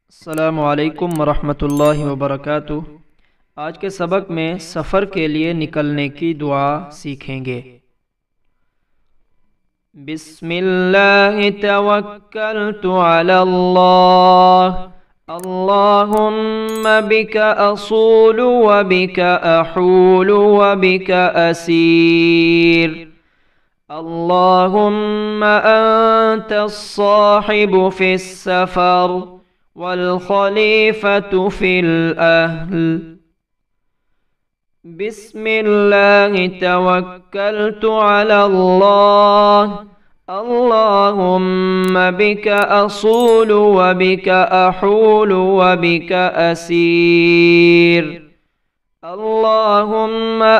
अस्सलामु अलैकुम वरहमतुल्लाहि वबरकातुह। आज के सबक में सफ़र के लिए निकलने की दुआ सीखेंगे। बिस्मिल्लाहि तवक्कलतु अलल्लाह, अल्लाहुम्मा बिका असूलु व बिका अहूलु व बिका असीर। अल्लाहुम्मा अंतस्साहिबु फिस्सफ़र वल खलीफतु फिल अहल। बिस्मिल्लाहि तवक्कलतु अलल्लाह, अल्लाहुम्मा बिका असूलु व बिका अहूलु व बिका असीर। अल्लाहुम्मा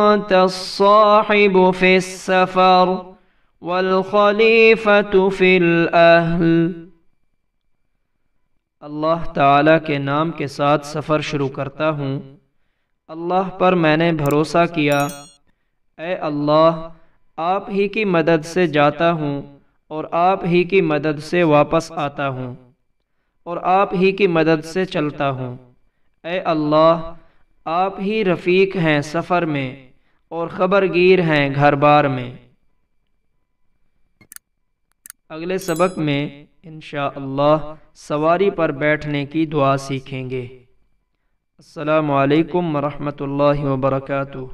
अंतस्साहिबु फिस्सफ़र वल खलीफतु फिल अहल। अल्लाह ताला के नाम के साथ सफ़र शुरू करता हूँ। अल्लाह पर मैंने भरोसा किया। ए अल्लाह, आप ही की मदद से जाता हूँ और आप ही की मदद से वापस आता हूँ और आप ही की मदद से चलता हूँ। ए अल्लाह, आप ही रफ़ीक हैं सफ़र में और ख़बरगीर हैं घर बार में। अगले सबक में इंशाअल्लाह सवारी पर बैठने की दुआ सीखेंगे। अस्सलामु अलैकुम वरहमतुल्लाहि वबरकातुह।